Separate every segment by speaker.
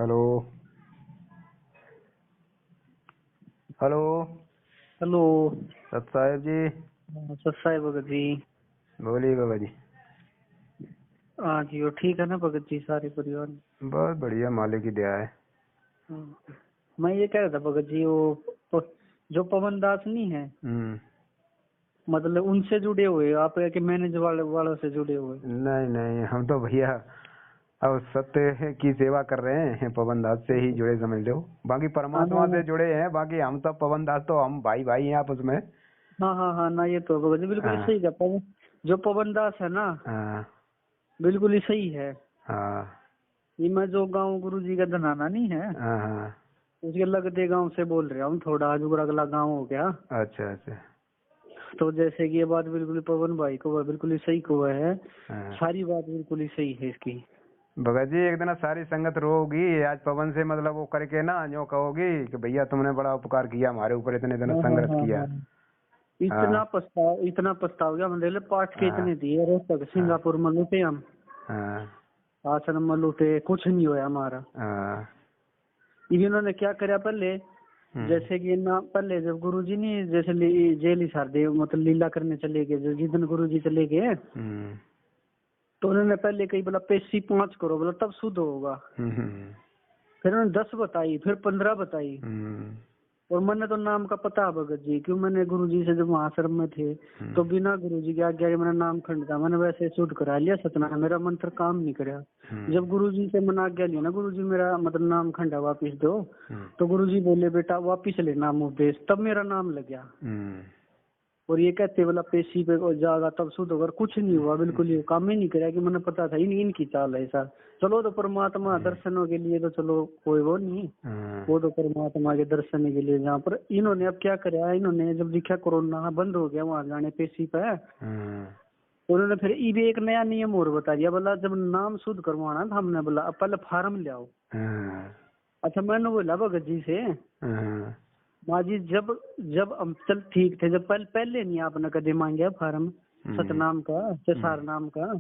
Speaker 1: Hello. Hello.
Speaker 2: Hello.
Speaker 1: सत साहेब जी।
Speaker 2: सत साहेब भगत जी।
Speaker 1: बोलिए बाबा जी।
Speaker 2: हाँ जी, वो ठीक है ना भगत जी, सारे परिवार में?
Speaker 1: बहुत बढ़िया, मालिक की दया है।
Speaker 2: मैं ये कह रहा था भगत जी, जो पवन दास नहीं है, मतलब उनसे जुड़े हुए आप या कि मैनेज वालों से जुड़े हुए?
Speaker 1: नहीं नहीं, हम तो भैया अब सत्य की सेवा कर रहे हैं, पवन दास से ही जुड़े समझ लो। बाकी परमात्मा से जुड़े हैं, बाकी हम तो पवन दास तो हम भाई भाई हैं आपस में।
Speaker 2: हाँ हाँ हाँ ना, ये तो भगत जी बिल्कुल ही
Speaker 1: हाँ
Speaker 2: सही कहा। जो पवन दास है ना,
Speaker 1: हाँ
Speaker 2: बिल्कुल ही सही है।
Speaker 1: हाँ
Speaker 2: ये मैं जो गाँव गुरु जी का धनाना नहीं है,
Speaker 1: हाँ हाँ।
Speaker 2: उसके लगते गांव से बोल रहा हूँ, थोड़ा जो अगला गांव हो गया।
Speaker 1: अच्छा अच्छा।
Speaker 2: तो जैसे कि ये बात बिल्कुल ही पवन भाई को बिल्कुल ही सही को है,
Speaker 1: हाँ
Speaker 2: सारी बात बिल्कुल ही सही है इसकी।
Speaker 1: भगत जी, एक दिन सारी संगत रोगी आज पवन से मतलब वो करके ना जो कहोगी कि भैया तुमने बड़ा उपकार किया हमारे ऊपर, इतने दिन
Speaker 2: हाँ हाँ
Speaker 1: संघर्ष
Speaker 2: हाँ
Speaker 1: किया।
Speaker 2: हाँ।
Speaker 1: हाँ
Speaker 2: इतना पछताव गया मतलब पाठ के
Speaker 1: हाँ
Speaker 2: इतने दिए, रोहतक
Speaker 1: हाँ
Speaker 2: सिंगापुर में लूटे हम,
Speaker 1: हाँ
Speaker 2: आश्रम में लूटे, कुछ नहीं हुआ हमारा।
Speaker 1: हाँ।
Speaker 2: इन्होंने क्या कराया पहले, जैसे कि ना पहले जब गुरुजी ने जैसे जेल हिसार दे मतलब लीला करने चले गए, जिस दिन गुरुजी चले गए तो उन्होंने पहले कही बोला पेशी 5 करो, बोला तब शुद्ध होगा। फिर उन्होंने 10 बताई, फिर 15 बताई। और मैंने तो नाम का पता है भगत जी, क्यों मैंने गुरुजी से जब वहाँ आश्रम में थे तो बिना गुरुजी के आज्ञा के मैंने नाम खंड था, मैंने वैसे शुद्ध करा लिया सतना, मेरा मंत्र काम नहीं कराया। जब गुरुजी से मैंने आज्ञा लिया ना, गुरुजी मेरा मतलब नाम खंडा वापिस दो, तो गुरुजी बोले बेटा वापिस ले नाम उपदेश, तब मेरा नाम लग गया। और ये कहते बोला पेशी पे जागा तब शुद्ध होगा, कुछ नहीं हुआ, बिल्कुल ही काम ही नहीं कराया कि मैंने पता था इनकी चाल है ऐसा। चलो तो परमात्मा दर्शनों के लिए तो चलो कोई वो नहीं, वो तो परमात्मा के दर्शन के लिए। जहाँ पर इन्होंने अब क्या कराया, इन्होंने जब देखा कोरोना बंद हो गया वहां जाने पेशी पे, तो उन्होंने फिर ये भी एक नया नियम और बता दिया, बोला जब नाम शुद्ध करवाना था हमने बोला अब पहले फार्म ले आओ। अच्छा मैंने बोला भगत जी से, माँ जी जब जब हम चल ठीक थे, जब पहले नहीं आपने कदे मांगे फार्म सतनाम का सार नाम का,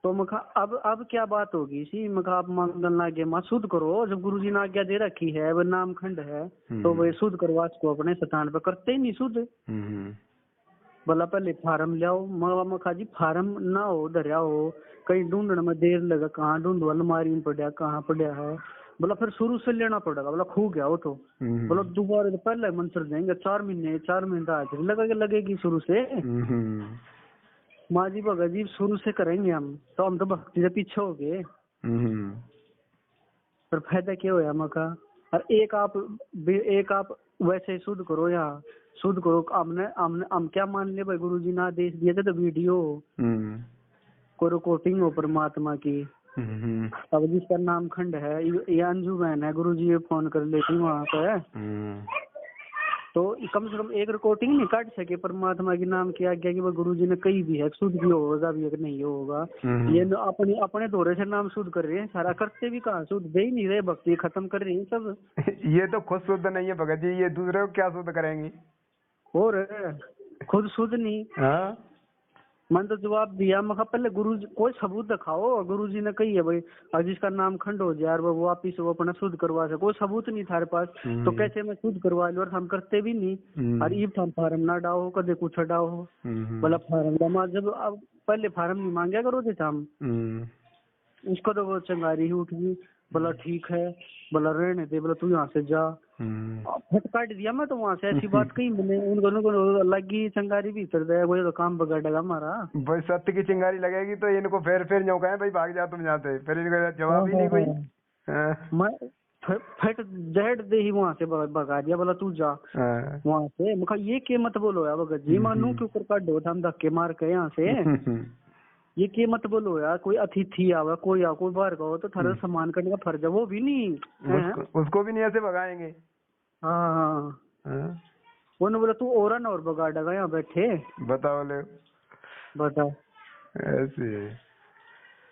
Speaker 2: तो मैं कहा अब क्या बात होगी सी, मैं कहा आप मांगन लागे माँ शुद्ध करो, जब गुरुजी ने आज्ञा दे रखी है वो नाम खंड है तो वो शुद्ध करवा इसको अपने स्थान पे, करते ही नहीं शुद्ध। बोला पहले फार्म ले आओ। मैं कहा जी फार्म ना हो धरिया हो, कहीं ढूंढने में देर लगा, कहाँ ढूंढो अलमारी में पड़ा कहाँ पड़ा है। बोला फिर शुरू से लेना पड़ेगा, बोला खो गया वो तो। बोला दोबारा तो पहले मंत्र देंगे, 4 महीने तो हाजिरी लगेगी शुरू से। माँ जी भगत जी शुरू से करेंगे हम तो हम तो भक्ति से पीछे हो गए, पर फायदा क्या होया मका। और एक आप वैसे शुद्ध करो या शुद्ध करो, हम क्या मान ले भाई, गुरु जी ने आदेश दिए थे तो वीडियो को रिकॉर्डिंग हो परमात्मा की। अब जिसका नाम खंड है ये अंजू बहन है, गुरु जी फोन कर लेती वहाँ पे, तो कम से कम एक रिकॉर्डिंग नहीं काट सके परमात्मा के नाम की आज्ञा कि वो गुरु जी ने कही भी है, शुद्ध भी होगा भी नहीं होगा। ये अपने दौरे से नाम शुद्ध कर रहे हैं, सारा करते भी कहाँ शुद्ध दे ही नहीं रहे, भक्ति खत्म कर रहे हैं सब।
Speaker 1: ये तो खुद शुद्ध नहीं है भगत जी, ये दूसरे को क्या शुद्ध करेंगी।
Speaker 2: और खुद शुद्ध नहीं।
Speaker 1: हाँ
Speaker 2: मैंने तो जवाब दिया, मैं पहले गुरु जी कोई सबूत दिखाओ, गुरु जी ने कही है भाई अब जिसका नाम खंड हो जाए वो वापिस वो अपना शुद्ध करवा सके, कोई सबूत नहीं थारे पास, तो कैसे मैं शुद्ध करवा लूं, और हम करते भी नहीं। और ये फार्म ना डाओ कदे कुछ डाओ, बोला फार्म जमा, जब अब पहले फार्म नहीं मांगा करो थे हम, उसको तो वो चंगारी ही उठ गई। बोला ठीक है, बोला रहने दे, बोला तू यहाँ से जा। फट काट दिया मैं तो वहाँ से, ऐसी बात कही मैंने उनको अलग ही चंगारी भी उतर गया, वो तो काम बगाड़ेगा हमारा।
Speaker 1: भाई सत्य की चिंगारी लगेगी तो इनको फिर न्यों कहें भाई भाग जा तुम जाते, फिर इनको जवाब ही नहीं कोई।
Speaker 2: मैं फट जहर दे ही वहाँ से भगा दिया, बोला तू जा वहाँ से। मैं कहा ये के मत बोलो यार भगत जी, मानू के ऊपर काट दो हम धक्के मार के यहाँ से, ये के मत बोलो यार, कोई अतिथि आवा कोई बाहर का हो तो थारा सम्मान करने का फर्ज है, वो भी नहीं
Speaker 1: उसको भी नहीं ऐसे भगाएंगे।
Speaker 2: हाँ उन्होंने बोला तू और ना और बगा डगा यहाँ बैठे,
Speaker 1: बताओ ले
Speaker 2: बताओ
Speaker 1: ऐसे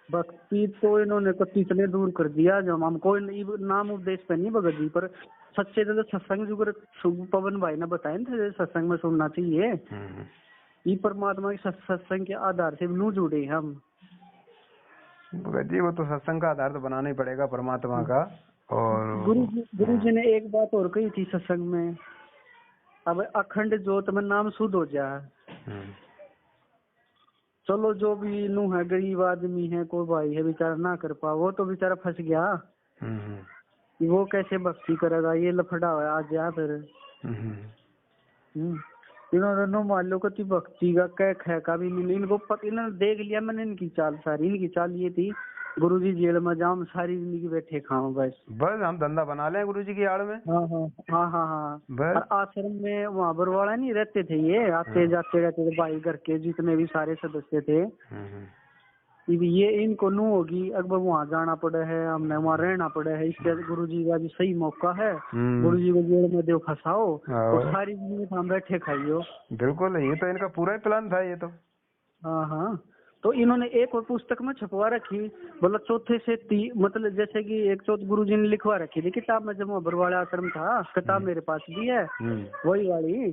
Speaker 2: भक्ति तो इन्होंने कति इतने दूर कर दिया, जब हमको नाम उपदेश पे नहीं भगत जी, पर सच्चे तो सत्संग जो पवन भाई ने बताए थे सत्संग में सुनना चाहिए, ये परमात्मा के सत्संग के आधार से नू जुड़े हम।
Speaker 1: भगत जी वो तो सत्संग का आधार तो बनाना ही पड़ेगा परमात्मा का। और
Speaker 2: गुरु जी ने एक बात और कही थी सत्संग में, अब अखंड ज्योत में नाम शुद्ध हो जाए। चलो जो भी नू है, गरीब आदमी है, कोई भाई है बेचारा ना कर पा, वो तो बेचारा फंस गया। वो कैसे भक्ति करेगा, ये लफड़ा है आज या फिर। इन्होंने मान लो कि भक्ति का कह खे का भी नहीं, इनको इन्होंने देख लिया मैंने इनकी चाल सारी। इनकी चाल ये थी, गुरुजी जेल में जाऊं सारी जिंदगी बैठे खाऊं, बस
Speaker 1: हम धंधा बना लें गुरुजी की आड़ में।
Speaker 2: हाँ। और आश्रम में वहाँ बरवाड़ा नहीं रहते थे, ये आते जाते रहते थे भाई, घर के जितने भी सारे सदस्य थे। ये इनको नू होगी अकबर वहाँ जाना पड़े है, हमने वहाँ रहना पड़े है, इसके गुरुजी का भी सही मौका है, गुरुजी को जेल में दो फंसाओ और सारी जिंदगी हम बैठे खाइयो।
Speaker 1: बिल्कुल, ये तो इनका पूरा ही प्लान था ये तो।
Speaker 2: हाँ। तो इन्होंने एक और पुस्तक में छपवा रखी, बोला चौथे से मतलब जैसे कि एक चौथ गुरुजी ने लिखवा रखी थी किताब में, जब बरवाड़ा आश्रम था, किताब मेरे पास भी है वही वाली।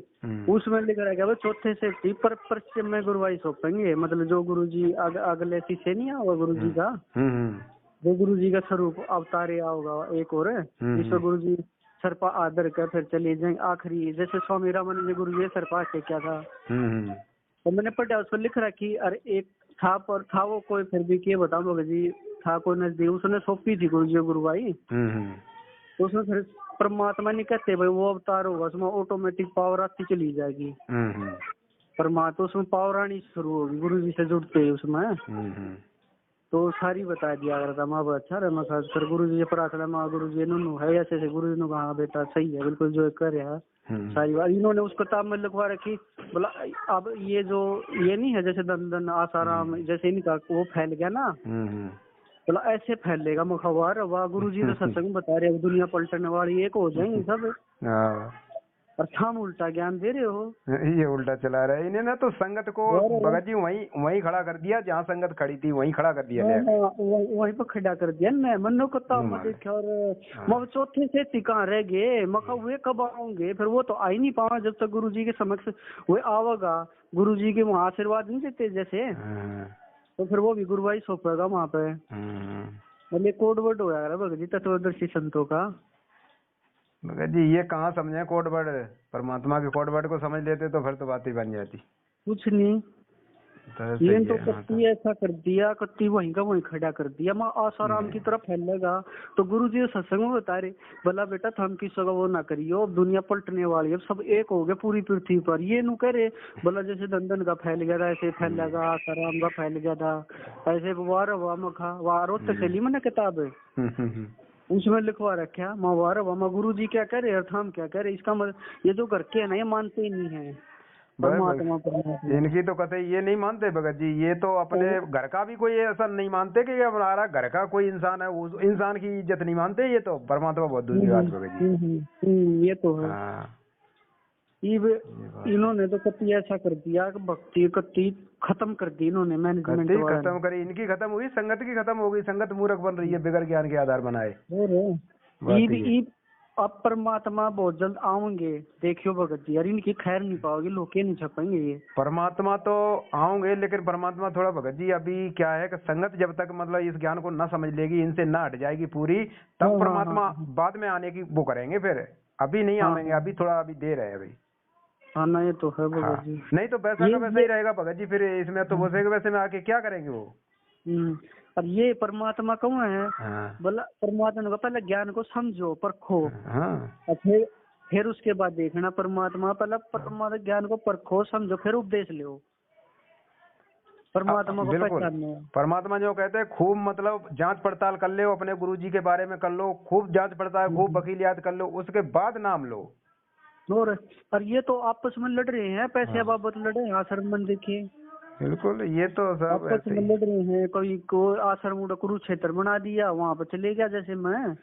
Speaker 2: उसमें लिख रहा है चौथे से पर पश्चिम में गुरुवाई सौंपेंगे, मतलब जो गुरुजी अगले शिष्य नहीं होगा गुरुजी का, जो गुरुजी का स्वरूप अवतारे होगा एक और, जिसमें गुरुजी सरपा आदर कर फिर चले जाए आखिरी, जैसे स्वामी रामानंद जी गुरुजी सरपा से क्या था। तो मैंने पढ़ा उसको लिख रहा कि अरे एक था पर था वो कोई, फिर भी क्या बताऊंगा जी, था कोई नजदीक, उसने सौंपी थी गुरुजी गुरुवाई। तो उसमें फिर परमात्मा नहीं कहते भाई वो अवतार होगा, उसमें ऑटोमेटिक पावर आती चली जाएगी। परमात्मा उसमें पावर आनी शुरू होगी गुरुजी से जुड़ते ही उसमें। तो सारी बता दिया अगर था माँ अच्छा रहा मैं फिर गुरुजी से प्रार्थना माँ गुरुजी नु है ऐसे गुरुजी ने कहा बेटा सही है बिल्कुल जो कर रहा सारी बात। इन्होंने उस किताब में लिखवा रखी, बोला अब ये जो ये नहीं है जैसे दंदन आसाराम जैसे इनका वो फैल गया ना, बोला ऐसे फैलेगा मुखवार। वाह गुरुजी तो सत्संग बता रहे दुनिया पलटने वाली एक हो जाएंगे सब, और हम उल्टा ज्ञान दे रहे हो।
Speaker 1: ये उल्टा चला रहा है इन्हें ना, तो संगत को भगत जी वहीं खड़ा कर दिया, जहाँ संगत खड़ी थी वहीं खड़ा कर दिया।
Speaker 2: वहीं पर खड़ा कर दिया ना, मनो को देखा और मैं चौथे से कहाँ रह गए, मैं वे कब आओगे, फिर वो तो आ ही नहीं पावा जब तक गुरुजी के समक्ष वो आवेगा। गुरुजी के वहाँ आशीर्वाद नहीं देते जैसे, तो फिर वो भी गुरुवाई सौंपेगा वहाँ पे। मतलब कोडवर्ड हो जाएगा भगत जी तत्वदर्शी संतों का।
Speaker 1: भगत जी ये कहाँ समझे कोड वर्ड, परमात्मा के कोड वर्ड को समझ लेते तो फिर तो बात ही बन जाती।
Speaker 2: कुछ नहीं ये तो कत्ती ऐसा कर दिया, कत्ती वहीं का वहीं खड़ा कर दिया, माँ आसाराम की तरफ फैलेगा। तो गुरु जी सत्संग में बता रहे, बोला बेटा थम किसी का वो ना करियो, अब दुनिया पलटने वाली है, सब एक हो गए पूरी पृथ्वी पर। ये नु करे बोला जैसे दंदन का फैल गया था ऐसे फैलेगा, आसाराम का फैल गया था ऐसे। वार हुआ मखा वारो तसली में ना किताब है उसमें लिखवा रखा माँ वार हुआ माँ गुरु जी क्या करे और हम क्या करे। इसका मतलब ये जो घर के है ना ये मानते ही नहीं है परमात्मा।
Speaker 1: इनकी तो कतई ये नहीं मानते भगत जी, ये तो अपने घर का भी कोई ऐसा नहीं मानते कि हमारा घर का कोई इंसान है उस इंसान की इज्जत नहीं मानते। ये तो परमात्मा बहुत दूर की बात भगत
Speaker 2: जी। ये तो है। इन्होंने तो कति ऐसा कर दिया कि भक्ति कति खत्म कर दी इन्होंने, मैनेजमेंट
Speaker 1: खत्म करी। इनकी खत्म हुई, संगत की खत्म हो गई, संगत मूर्ख बन रही है बिगर ज्ञान के आधार बनाए।
Speaker 2: अब परमात्मा बहुत जल्द आएंगे देखियो भगत जी, यार इनकी खैर नहीं पाओगे, लोग नहीं छपेंगे। ये परमात्मा
Speaker 1: तो आएंगे, लेकिन परमात्मा थोड़ा भगत जी अभी क्या है कि संगत जब तक मतलब इस ज्ञान को न समझ लेगी, इनसे न हट जाएगी पूरी, तब परमात्मा बाद में आने की वो करेंगे। फिर अभी नहीं आएंगे, अभी थोड़ा अभी देर है अभी।
Speaker 2: हाँ ना ये तो है भगत जी।
Speaker 1: नहीं तो वैसा का वैसा ही रहेगा भगत जी, फिर इसमें तो वैसे के वैसे में आके क्या करेंगे वो।
Speaker 2: अब ये परमात्मा कौन है, बोला परमात्मा को पहले ज्ञान को समझो परखो, और फिर उसके बाद देखना परमात्मा। पहले परमात्मा ज्ञान को परखो समझो फिर उपदेश लो परमात्मा को पहचानो।
Speaker 1: परमात्मा जो कहते हैं खूब मतलब जांच पड़ताल कर लो, अपने गुरुजी के बारे में कर लो, खूब जांच पड़ताल खूब वकीलियात कर लो, उसके बाद नाम लो।
Speaker 2: और ये तो आपस में लड़ रहे हैं, पैसे बाबत लड़े आश्रम में देखिए।
Speaker 1: बिल्कुल ये तो सब
Speaker 2: आपस में लड़ रहे हैं, कोई को आश्रम कुरुक्षेत्र बना दिया, वहाँ पे चले गया। जैसे मैं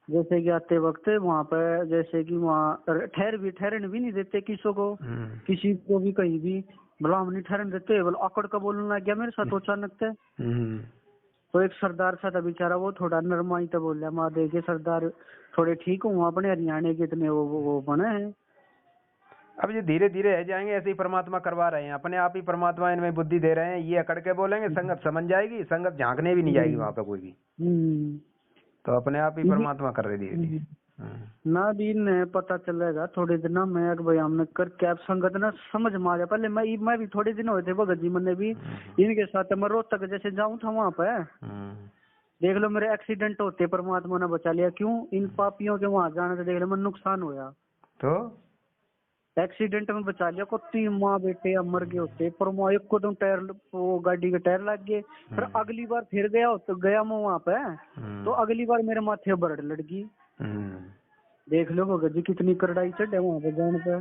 Speaker 2: जैसे कि आते वक्त वहाँ पे जैसे कि वहाँ ठहरने भी नहीं देते किसी को, किसी को भी कहीं भी, बोला हम नहीं ठहरने देते, बोला आकड़ का बोलने लग गया मेरे साथ अचानक से। तो एक सरदार सा था बेचारा, वो थोड़ा नरमाई तो बोल रहा माँ देखे सरदार थोड़े ठीक हूँ अपने हरियाणा के इतने वो बने हैं।
Speaker 1: अब ये धीरे धीरे रह जाएंगे, ऐसे ही परमात्मा करवा रहे हैं, अपने आप ही परमात्मा इनमें बुद्धि दे रहे हैं। ये अकड़ के बोलेंगे, संगत समझ जाएगी, संगत झांकने भी नहीं जाएगी वहां पे कोई भी। तो अपने आप ही परमात्मा कर रहे धीरे धीरे।
Speaker 2: ना भी ने पता चलेगा थोड़े दिन में भाई हमने कर क्या संगत ना समझ में आ गया। पहले मैं भी थोड़े दिन हुए थे भगत जी, मैंने भी इनके साथ मैं रोहतक जैसे जाऊं था वहां पे, देख लो मेरे एक्सीडेंट होते परमात्मा ने बचा लिया। क्यों? इन पापियों के वहां जाने से देख लो मैं नुकसान होया, तो एक्सीडेंट में बचा लिया। को 3 माँ बेटे मर गए होते, पर मैं एक को तो टायर वो गाड़ी के टायर लग गए। फिर अगली बार फिर गया तो गया मैं वहां पे, तो अगली बार मेरे माथे बरड़ लड़की। देख लो भगत जी कितनी करड़ाई चढ़े वहां पे जाने पे।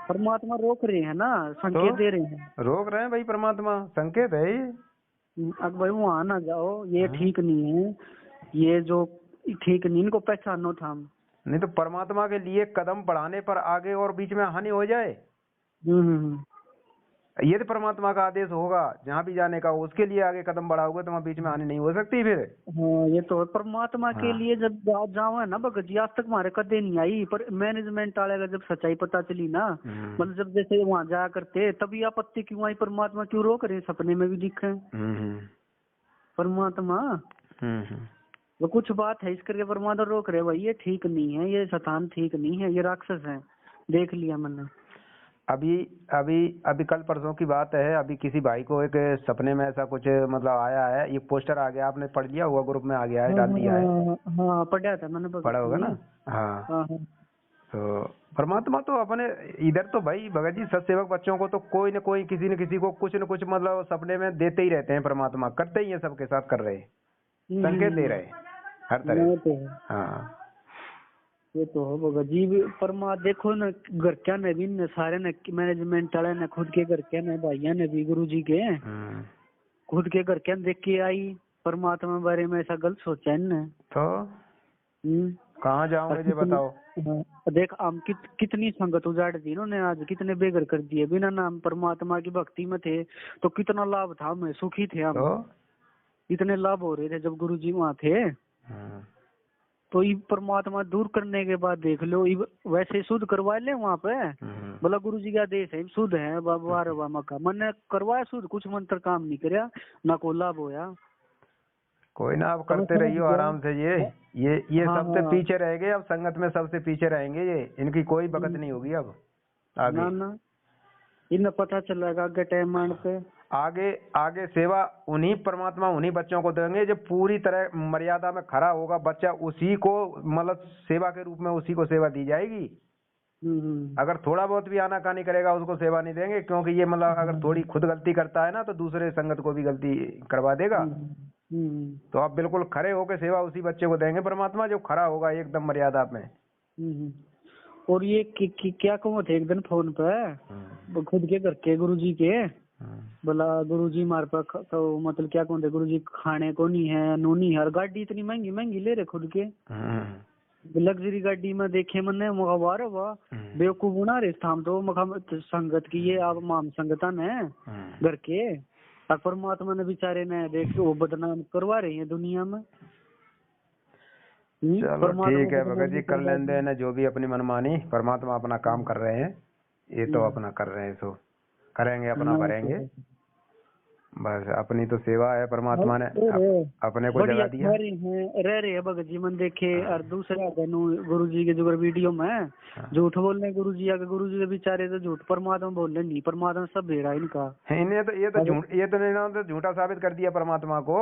Speaker 2: परमात्मा रोक रहे हैं ना, संकेत दे रहे हैं,
Speaker 1: रोक रहे हैं भाई, परमात्मा संकेत है ये।
Speaker 2: अब भाई वहां ना जाओ, ये ठीक नहीं है, ये जो ठीक नहीं, इनको पहचानो था हम।
Speaker 1: नहीं तो परमात्मा के लिए कदम बढ़ाने पर आगे और बीच में हानि हो जाए, ये तो परमात्मा का आदेश होगा, जहाँ भी जाने का उसके लिए आगे कदम बढ़ाओगे तो वहाँ बीच में हानि नहीं हो सकती फिर।
Speaker 2: हाँ ये तो परमात्मा के लिए जब जाओ है ना भगत जी, आज तक हमारे कदे नहीं आई, पर मैनेजमेंट वाले का जब सच्चाई पता चली ना, मतलब जब जैसे वहाँ जाया करते तभी आपत्ति क्यों आई, परमात्मा क्यों रोक रहे, सपने में भी दिखे परमात्मा। वो कुछ बात है इस करके परमात्मा रोक रहे, भाई ये ठीक नहीं है, ये शैतान ठीक नहीं है, ये राक्षस है, देख लिया मैंने।
Speaker 1: अभी अभी अभी कल परसों की बात है, अभी किसी भाई को एक सपने में ऐसा कुछ मतलब आया है, ये पोस्टर आ गया, आपने पढ़ लिया हुआ, ग्रुप में आ गया है, डाल दिया है।
Speaker 2: हाँ पढ़ा था मैंने,
Speaker 1: पढ़ा होगा ना। हाँ तो परमात्मा तो अपने इधर तो भाई भगत जी सत्सेवक बच्चों को तो कोई न कोई किसी न किसी को कुछ न कुछ मतलब सपने में देते ही रहते हैं, परमात्मा करते ही है, सबके साथ कर रहे, संकेत दे रहे हर तरह। हाँ
Speaker 2: ये तो हो भगत जी, परमा देखो न घर क्या ने भी ने सारे ने मैनेजमेंट वाले ने खुद के घर के ने भाइया ने भी गुरु जी के खुद के घर के देख के आई परमात्मा बारे में ऐसा गलत सोचा है
Speaker 1: तो कहाँ जाओगे ये बताओ।
Speaker 2: देख हम कितनी संगत उजाड़ दी इन्होंने, आज कितने बेघर कर दिए, बिना नाम परमात्मा की भक्ति में थे तो कितना लाभ था, हमें सुखी थे हम, तो इतने लाभ हो रहे थे जब गुरु जी वहाँ थे। तो ये परमात्मा दूर करने के बाद देख लो वैसे शुद्ध करवा ले वहाँ पे, बोला गुरु जी का आदेश है शुद्ध है बाबा मक्का, मैंने करवाया शुद्ध, कुछ मंत्र काम नहीं करया ना को लाभ होया।
Speaker 1: कोई ना, आप करते रहियो आराम से, ये सबसे पीछे रह गए, अब संगत में सबसे पीछे रहेंगे ये, इनकी कोई बकत नहीं होगी अब आगे।
Speaker 2: ना इन्हें पता चलेगा आगे टाइम आने पे,
Speaker 1: आगे सेवा उन्हीं परमात्मा उन्हीं बच्चों को देंगे जो पूरी तरह मर्यादा में खड़ा होगा बच्चा, उसी को मतलब सेवा के रूप में उसी को सेवा दी जाएगी। अगर थोड़ा बहुत भी आनाकानी करेगा उसको सेवा नहीं देंगे, क्योंकि ये मतलब अगर थोड़ी खुद गलती करता है ना तो दूसरे संगत को भी गलती करवा देगा। तो आप बिल्कुल खड़े होकर सेवा उसी बच्चे को देंगे परमात्मा जो खड़ा होगा एकदम मर्यादा में।
Speaker 2: और ये क्या कहूँ थे एक दिन फोन पे खुद के घर के गुरु जी के, बोला गुरु जी मार पर तो मतलब क्या कहते गुरु जी खाने को नहीं है, नूनी है, और गाड़ी इतनी महंगी महंगी ले रहे खुद के, लग्जरी गाड़ी में देखे मैंने वाह वाह बेवकूफ बना रहे था हम तो मखा संगत की, ये आप माम संगता ने घर के, और परमात्मा ने बेचारे ने देख वो बदनाम करवा रहे हैं दुनिया में।
Speaker 1: चलो ठीक है भगत जी, कर लेने देना जो भी अपनी मनमानी, परमात्मा अपना काम कर रहे हैं, ये तो अपना कर रहे हैं, तो करेंगे अपना भरेंगे, बस अपनी तो सेवा है, परमात्मा ने अपने को जगा दिया।
Speaker 2: रह रहे भगत जी मन देखे, और दूसरा गुरु जी के जो वीडियो में झूठ बोलने गुरु जी आगे, गुरु जी के बेचारे तो झूठ परमात्मा बोलने नहीं, परमात्मा सब भेड़ा इनका,
Speaker 1: इन्हें तो ये तो झूठा साबित कर दिया परमात्मा को,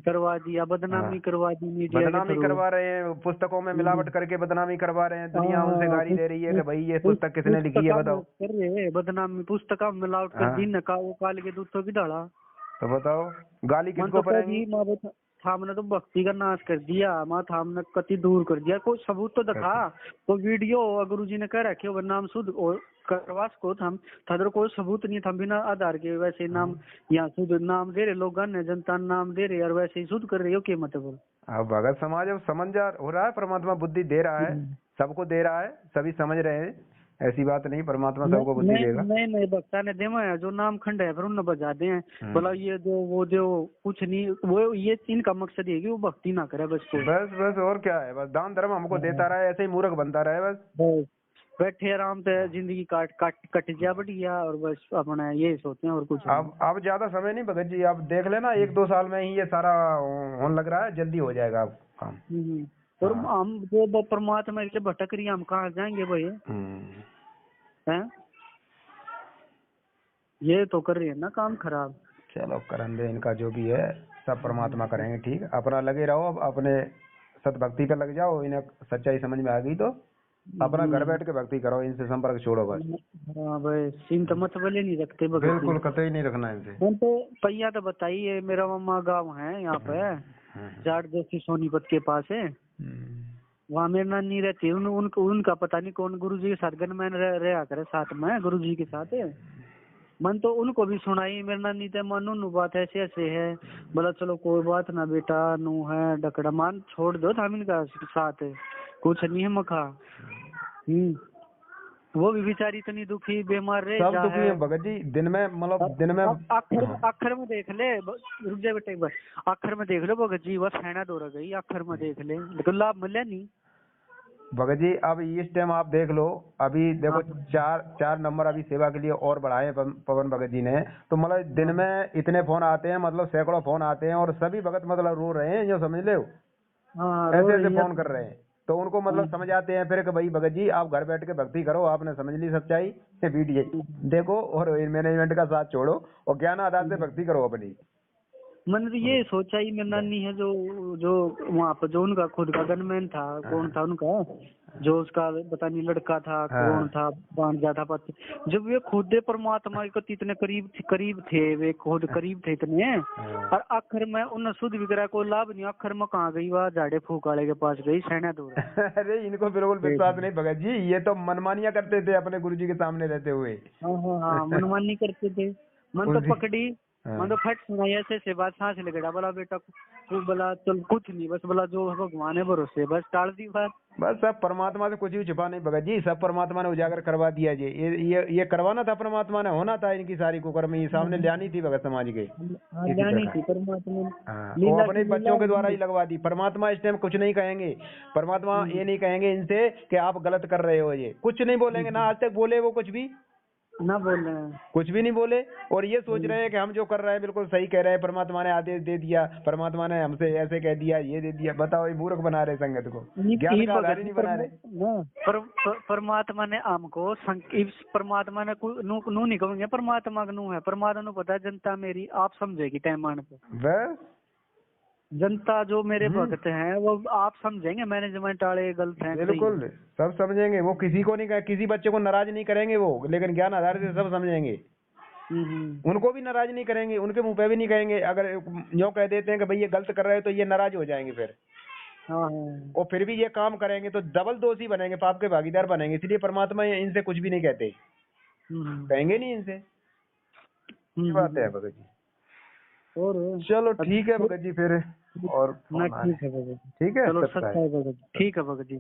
Speaker 2: करवा दिया, बदनामी करवा दी, मीडिया
Speaker 1: बदनामी करवा रहे हैं, पुस्तकों में मिलावट करके बदनामी करवा रहे हैं, दुनिया उनसे गाली दे रही है कि भाई ये पुस्तक किसने लिखी है बताओ,
Speaker 2: कर रहे बदनामी, पुस्तक में मिलावट कर दी, काल के दूध की डाला,
Speaker 1: तो बताओ गाली किसको पड़ेगी।
Speaker 2: हमने तो भक्ति का नाश कर दिया, माँ हमने कति दूर कर दिया, कोई सबूत तो दिखा, तो वीडियो गुरु जी ने कह रखे हो नाम शुद्ध करवास को हम था, कोई सबूत नहीं था, बिना आधार के वैसे नाम यहाँ शुद्ध नाम दे रहे लोग, जनता नाम दे रहे और वैसे ही शुद्ध कर रहे हो क्या मतलब।
Speaker 1: अब भगत समाज अब समझदार हो रहा है, परमात्मा बुद्धि दे रहा है, सबको दे रहा है, सभी समझ रहे हैं, ऐसी बात नहीं, परमात्मा सबको बुद्धि देगा।
Speaker 2: नहीं भक्ता ने दे जो नाम खंड है फिर उन्हें बजा दे, बोला ये दो वो दो, कुछ नहीं, वो ये इनका मकसद है कि वो भक्ति ना करे बस को,
Speaker 1: बस और क्या है, बस दान धर्म हमको देता रहे, ऐसे ही मूर्ख बनता रहे बस।
Speaker 2: बैठे आराम से जिंदगी कट जा बढ़िया, और बस अपना ये सोचते हैं और कुछ नहीं।
Speaker 1: अब ज्यादा समय नहीं भगत जी, आप देख लेना 1-2 साल में ही ये सारा होने लग रहा है, जल्दी हो जाएगा अब काम।
Speaker 2: और
Speaker 1: हाँ।
Speaker 2: हम जो परमात्मा के भटक रही, हम कहाँ जाएंगे भाई? हैं? ये तो कर रही है ना काम खराब।
Speaker 1: चलो करन दे, इनका जो भी है सब परमात्मा करेंगे ठीक। अपना लगे रहो, अब अपने सतभक्ति पे लग जाओ। इन्हें सच्चाई समझ में आ गई तो अपना घर बैठ के भक्ति करो, इनसे संपर्क छोड़ो बस।
Speaker 2: हाँ भाई, सीन तो मत भले नहीं रखते भगत जी।
Speaker 1: बिल्कुल कतई नहीं रखना इनसे।
Speaker 2: हम तो पहिया तो बताइए, मेरा मामा गाँव है यहाँ पे जाट जैसी सोनीपत के पास है, वहाँ मेरी नानी रहती है। उनका पता नहीं कौन गुरुजी के साथ गनमैन रहा करे साथ में गुरुजी के साथ। मन तो उनको भी सुनाई, मेरी नानी तो मानो नु बात ऐसे ऐसे है, बोला चलो कोई बात ना बेटा, नू है डकड़ा मान छोड़ दो हम इनका साथ, कुछ नहीं है मखा। वो भी बेचारी इतनी दुखी बीमार रहे,
Speaker 1: सब दुखी है भगत जी। दिन में मतलब दिन में
Speaker 2: आखिर में देख ले, रुक जा बेटे एक बार, आखिर में देख लो भगत जी, बस हैना दौड़ गई, आखिर में देख ले, लेकिन लाभ मिला नहीं
Speaker 1: भगत जी। अब इस टाइम आप देख लो, अभी देखो 4 नंबर अभी सेवा के लिए और बढ़ाए पवन भगत जी ने, तो मतलब दिन में इतने फोन आते हैं, मतलब सैकड़ों फोन आते हैं, और सभी भगत मतलब रो रहे हैं, जो समझ ले ऐसे ऐसे फोन कर रहे हैं। तो उनको मतलब समझ आते हैं फिर कि भाई भगत जी आप घर बैठ के भक्ति करो, आपने समझ ली सच्चाई, वीडियो देखो और मैनेजमेंट का साथ छोड़ो और ज्ञान आधार से भक्ति करो अपनी।
Speaker 2: मैंने तो ये सोचा ही, मेरी नानी है जो वहाँ पर, जो उनका खुद का गनमैन था, कौन था उनका, जो उसका पता नहीं लड़का था कौन था, भांजा था पति, जब वे खुद परमात्मा के इतने करीब थे, वे खुद करीब थे इतने, और आखिर में उन शुद्ध विग्रह को लाभ नहीं, आखिर में कहाँ गई, वह झाड़े फूक वाले के पास गई, सहना दूर।
Speaker 1: अरे इनको बिल्कुल विश्वास नहीं भगत जी, ये तो मनमानिया करते थे अपने गुरुजी के सामने रहते हुए।
Speaker 2: हाँ मनमानी करते थे। मन तो पकड़ी, मैं तो फट सुनाई ऐसे से बात, सांस लगड़ा, बोला बेटा तू, बोला चल कुछ नहीं, बस बोला जो भगवान है भरोसे, बस टाल दी बात।
Speaker 1: बस सब परमात्मा से कुछ भी छुपा नहीं भगत जी, सब परमात्मा ने उजागर करवा दिया जी। ये करवाना था परमात्मा ने, होना था इनकी सारी कुकर्म ये सामने लानी थी भगत समाज के,
Speaker 2: लानी थी परमात्मा ने।
Speaker 1: वो अपने बच्चों के द्वारा ही लगवा दी। परमात्मा इस टाइम कुछ नहीं कहेंगे, परमात्मा ये नहीं कहेंगे इनसे कि आप गलत कर रहे हो, ये कुछ नहीं बोलेंगे ना, आज तक बोले वो कुछ भी
Speaker 2: ना बोल रहे हैं,
Speaker 1: कुछ भी नहीं बोले, और ये सोच रहे हैं कि हम जो कर रहे हैं बिल्कुल सही कह रहे हैं, परमात्मा ने आदेश दे दिया, परमात्मा ने हमसे ऐसे कह दिया, ये दे दिया। बताओ, ये मूर्ख बना रहे संगत को, ज्ञान का आधार ही नहीं बना रहे।
Speaker 2: परमात्मा ने हमको परमात्मा ने नू नहीं कहूंगे, परमात्मा का नू है, परमात्मा ने पता जनता मेरी आप समझेगी टाइम आने पे,
Speaker 1: बस
Speaker 2: जनता जो मेरे भक्त हैं वो आप समझेंगे, मैनेजमेंट वाले गलत हैं,
Speaker 1: बिल्कुल सब समझेंगे। वो किसी को नहीं, किसी बच्चे को नाराज नहीं करेंगे वो, लेकिन ज्ञान आधार से सब समझेंगे। उनको भी नाराज नहीं करेंगे, उनके मुंह पे भी नहीं कहेंगे। अगर यो कह देते हैं कि भाई ये गलत कर रहे हो, तो ये नाराज हो जाएंगे फिर, और फिर भी ये काम करेंगे तो डबल दोषी बनेंगे, पाप के भागीदार बनेंगे। इसलिए परमात्मा इनसे कुछ भी नहीं कहते, कहेंगे नहीं इनसे। ये बात है भगत जी।
Speaker 2: और
Speaker 1: चलो ठीक है भगत जी फिर, और
Speaker 2: ठीक है भगत जी,
Speaker 1: ठीक है,
Speaker 2: चलो सच्चा है भगत जी, ठीक है भगत जी।